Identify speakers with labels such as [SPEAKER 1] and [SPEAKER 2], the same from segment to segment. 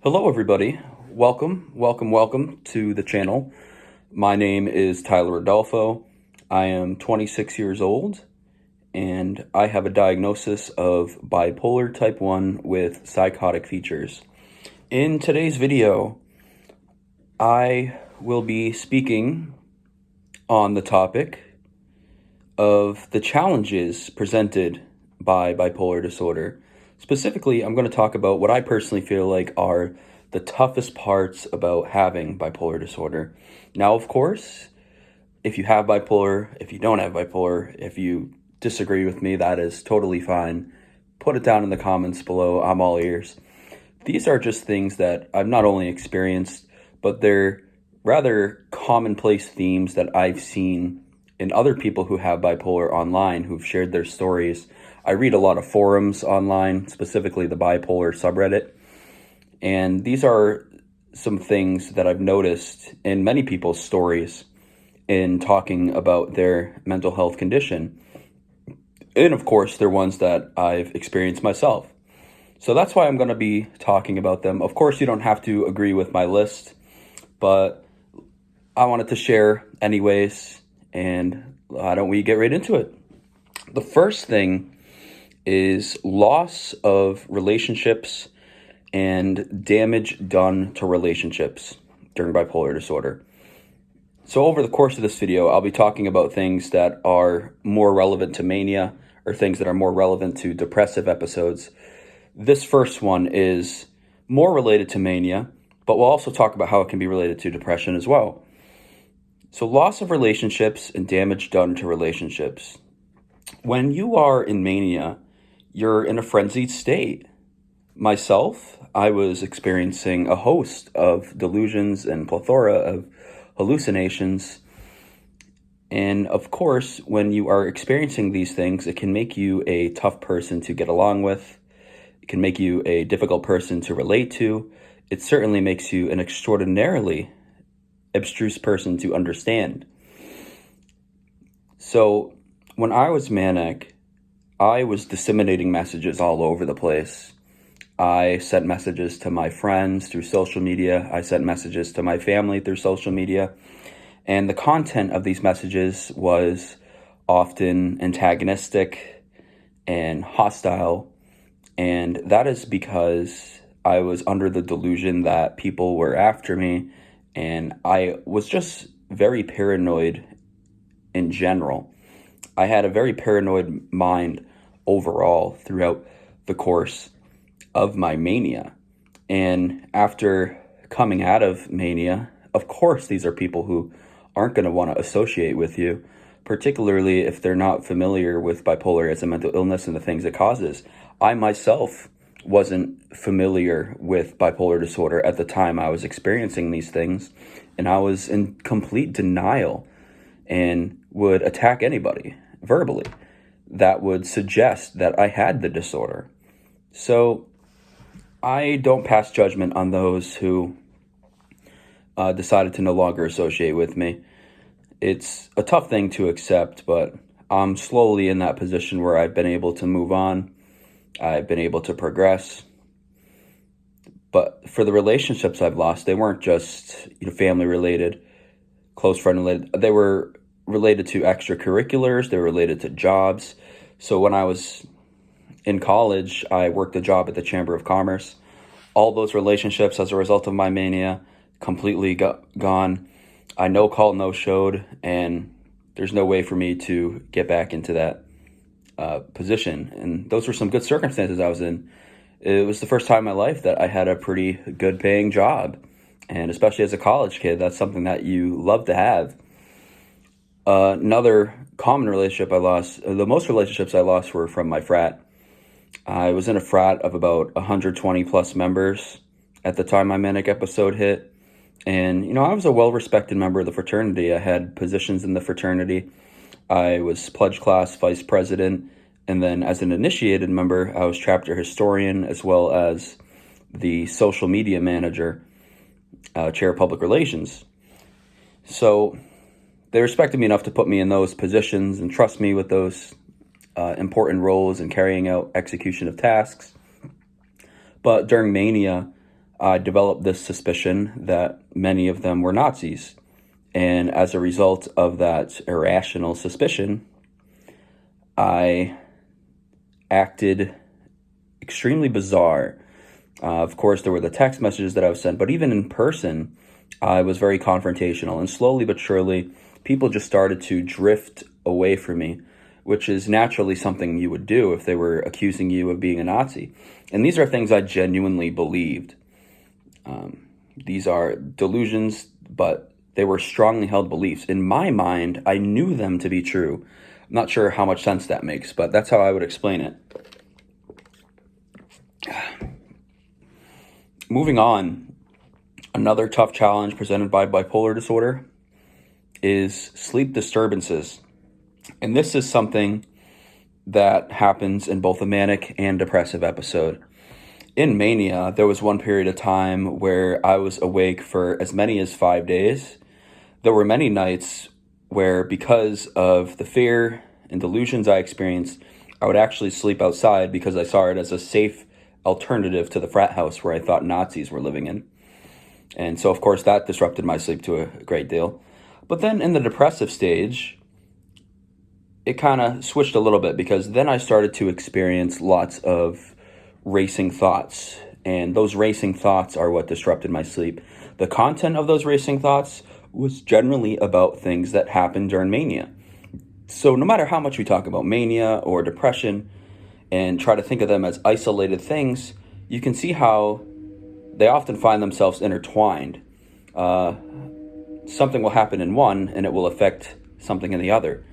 [SPEAKER 1] Hello, everybody. Welcome to the channel. My name is Tyler Adolfo. I am 26 years old, and I have a diagnosis of bipolar type 1 with psychotic features. In today's video, I will be speaking on the topic of the challenges presented by bipolar disorder. Specifically, I'm going to talk about what I personally feel like are the toughest parts about having bipolar disorder. Now, of course, if you have bipolar, if you don't have bipolar, if you disagree with me, that is totally fine. Put it down in the comments below. I'm all ears. These are just things that I've not only experienced, but they're rather commonplace themes that I've seen in other people who have bipolar online who've shared their stories. I read a lot of forums online, specifically the bipolar subreddit, and these are some things that I've noticed in many people's stories in talking about their mental health condition. And of course, they're ones that I've experienced myself. So that's why I'm going to be talking about them. Of course, you don't have to agree with my list, but I wanted to share anyways, and why don't we get right into it? The first thing is loss of relationships and damage done to relationships during bipolar disorder. So over the course of this video, I'll be talking about things that are more relevant to mania or things that are more relevant to depressive episodes. This first one is more related to mania, but we'll also talk about how it can be related to depression as well. So loss of relationships and damage done to relationships. When you are in mania, you're in a frenzied state. Myself, I was experiencing a host of delusions and plethora of hallucinations. And of course, when you are experiencing these things, it can make you a tough person to get along with. It can make you a difficult person to relate to. It certainly makes you an extraordinarily abstruse person to understand. So when I was manic, I was disseminating messages all over the place. I sent messages to my friends through social media. I sent messages to my family through social media. And the content of these messages was often antagonistic and hostile. And that is because I was under the delusion that people were after me. And I was just very paranoid in general. I had a very paranoid mind overall throughout the course of my mania. And after coming out of mania, of course, these are people who aren't going to want to associate with you, particularly if they're not familiar with bipolar as a mental illness and the things it causes. I myself wasn't familiar with bipolar disorder at the time I was experiencing these things, and I was in complete denial and would attack anybody verbally that would suggest that I had the disorder. So I don't pass judgment on those who decided to no longer associate with me. It's a tough thing to accept, but I'm slowly in that position where I've been able to move on. I've been able to progress. But for the relationships I've lost, they weren't just family related, close friend related. They were related to extracurriculars. They were related to jobs. So when I was in college, I worked a job at the Chamber of Commerce. All those relationships, as a result of my mania, completely gone. I no call, no showed, and there's no way for me to get back into that position. And those were some good circumstances I was in. It was the first time in my life that I had a pretty good paying job. And especially as a college kid, that's something that you love to have. Another common relationship I lost, the most relationships I lost were from my frat. I was in a frat of about 120 plus members at the time my manic episode hit. And, I was a well-respected member of the fraternity. I had positions in the fraternity. I was pledge class vice president. And then as an initiated member, I was chapter historian as well as the social media manager, chair of public relations. So they respected me enough to put me in those positions and trust me with those important roles in carrying out execution of tasks. But during mania, I developed this suspicion that many of them were Nazis. And as a result of that irrational suspicion, I acted extremely bizarre. Of course, there were the text messages that I was sent, but even in person, I was very confrontational. And slowly but surely, people just started to drift away from me, which is naturally something you would do if they were accusing you of being a Nazi. And these are things I genuinely believed. These are delusions, but they were strongly held beliefs. In my mind, I knew them to be true. I'm not sure how much sense that makes, but that's how I would explain it. Moving on, another tough challenge presented by bipolar disorder is sleep disturbances. And this is something that happens in both a manic and depressive episode. In mania, there was one period of time where I was awake for as many as 5 days. There were many nights where, because of the fear and delusions I experienced, I would actually sleep outside because I saw it as a safe alternative to the frat house where I thought Nazis were living in. And so, of course, that disrupted my sleep to a great deal. But then in the depressive stage, it kind of switched a little bit, because then I started to experience lots of racing thoughts. And those racing thoughts are what disrupted my sleep. The content of those racing thoughts was generally about things that happened during mania. So no matter how much we talk about mania or depression and try to think of them as isolated things, you can see how they often find themselves intertwined. Something will happen in one and it will affect something in the other.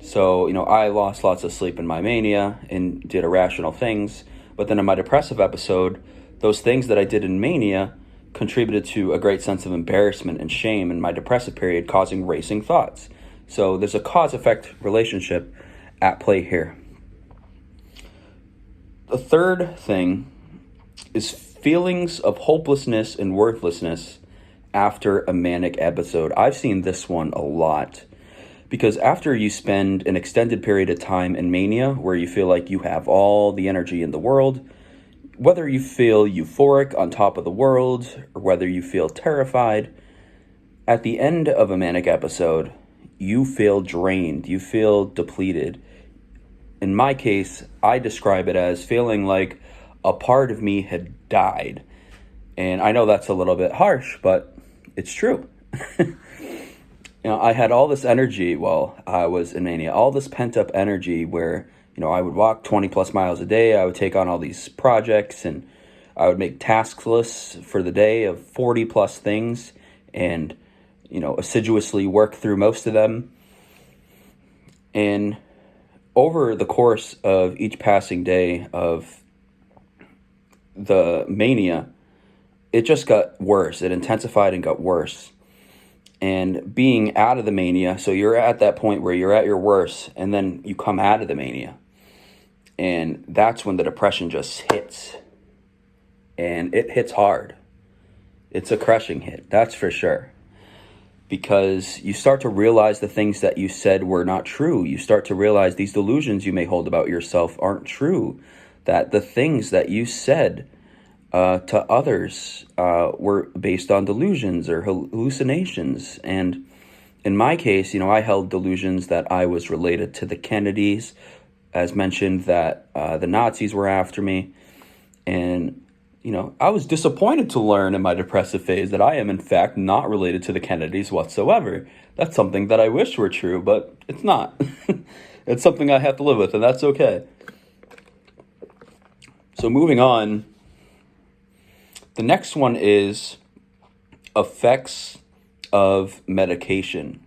[SPEAKER 1] So, I lost lots of sleep in my mania and did irrational things. But then in my depressive episode, those things that I did in mania contributed to a great sense of embarrassment and shame in my depressive period, causing racing thoughts. So there's a cause-effect relationship at play here. The third thing is feelings of hopelessness and worthlessness after a manic episode. I've seen this one a lot, because after you spend an extended period of time in mania where you feel like you have all the energy in the world, whether you feel euphoric on top of the world or whether you feel terrified, at the end of a manic episode, you feel drained, you feel depleted. In my case, I describe it as feeling like a part of me had died. And I know that's a little bit harsh, but it's true. I had all this energy while I was in mania, all this pent-up energy where, I would walk 20 plus miles a day. I would take on all these projects, and I would make task lists for the day of 40 plus things and, assiduously work through most of them. And over the course of each passing day of the mania, it just got worse. It intensified and got worse. And being out of the mania, so you're at that point where you're at your worst, and then you come out of the mania. And that's when the depression just hits. And it hits hard. It's a crushing hit, that's for sure. Because you start to realize the things that you said were not true. You start to realize these delusions you may hold about yourself aren't true. That the things that you said to others were based on delusions or hallucinations. And in my case, I held delusions that I was related to the Kennedys, as mentioned, that the Nazis were after me. And, I was disappointed to learn in my depressive phase that I am, in fact, not related to the Kennedys whatsoever. That's something that I wish were true, but it's not. It's something I have to live with, and that's okay. So moving on, the next one is effects of medication.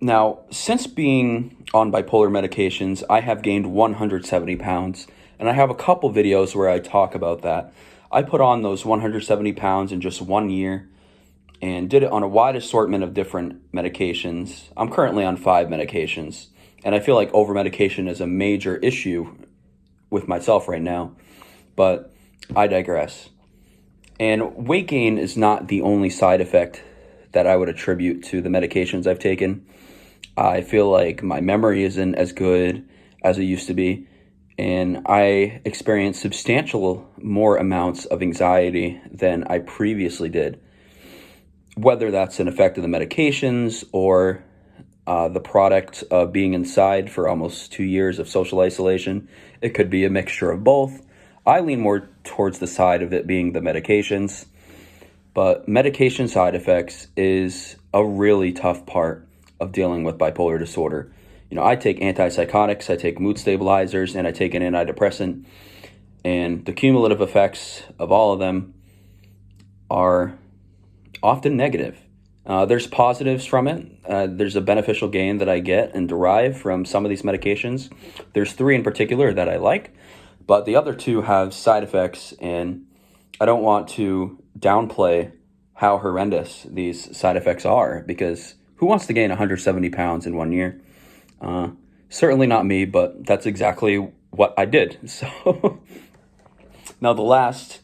[SPEAKER 1] Now, since being on bipolar medications, I have gained 170 pounds, and I have a couple videos where I talk about that. I put on those 170 pounds in just 1 year and did it on a wide assortment of different medications. I'm currently on 5 medications, and I feel like over-medication is a major issue with myself right now, but I digress. And weight gain is not the only side effect that I would attribute to the medications I've taken. I feel like my memory isn't as good as it used to be. and I experienced substantial more amounts of anxiety than I previously did. Whether that's an effect of the medications or the product of being inside for almost 2 years of social isolation, it could be a mixture of both. I lean more towards the side of it being the medications, but medication side effects is a really tough part of dealing with bipolar disorder. I take antipsychotics, I take mood stabilizers, and I take an antidepressant, and the cumulative effects of all of them are often negative. There's positives from it. There's a beneficial gain that I get and derive from some of these medications. There's 3 in particular that I like, but the other 2 have side effects, and I don't want to downplay how horrendous these side effects are, because who wants to gain 170 pounds in 1 year? Certainly not me, but that's exactly what I did. So now the last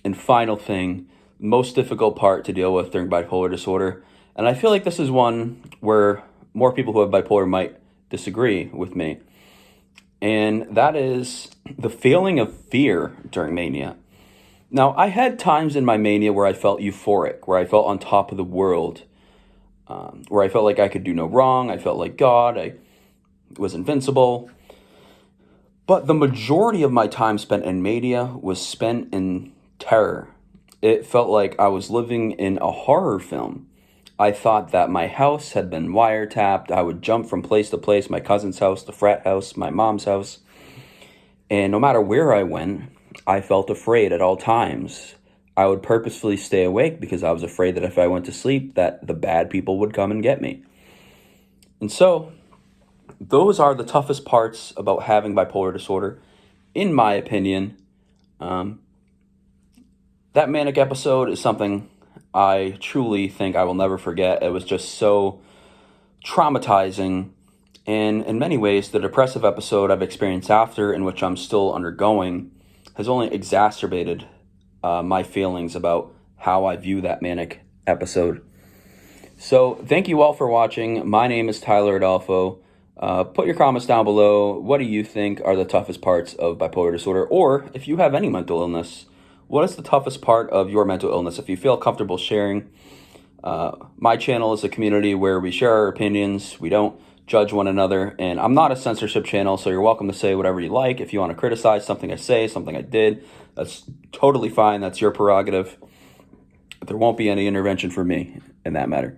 [SPEAKER 1] and final thing, most difficult part to deal with during bipolar disorder, and I feel like this is one where more people who have bipolar might disagree with me, and that is the feeling of fear during mania. Now, I had times in my mania where I felt euphoric, where I felt on top of the world, where I felt like I could do no wrong. I felt like God. I was invincible. But the majority of my time spent in mania was spent in terror. It felt like I was living in a horror film. I thought that my house had been wiretapped. I would jump from place to place, my cousin's house, the frat house, my mom's house. And no matter where I went, I felt afraid at all times. I would purposefully stay awake because I was afraid that if I went to sleep, that the bad people would come and get me. And so, those are the toughest parts about having bipolar disorder, in my opinion. That manic episode is something I truly think I will never forget. It was just so traumatizing. And in many ways, the depressive episode I've experienced after, in which I'm still undergoing, has only exacerbated my feelings about how I view that manic episode. So thank you all for watching. My name is Tyler Adolfo. Put your comments down below. What do you think are the toughest parts of bipolar disorder? Or if you have any mental illness, what is the toughest part of your mental illness? If you feel comfortable sharing, my channel is a community where we share our opinions. We don't judge one another. And I'm not a censorship channel, so you're welcome to say whatever you like. If you want to criticize something I say, something I did, that's totally fine. That's your prerogative. There won't be any intervention for me in that matter.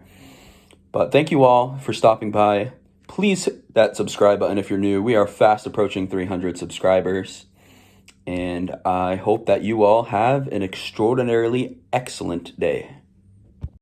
[SPEAKER 1] But thank you all for stopping by. Please hit that subscribe button if you're new. We are fast approaching 300 subscribers. And I hope that you all have an extraordinarily excellent day.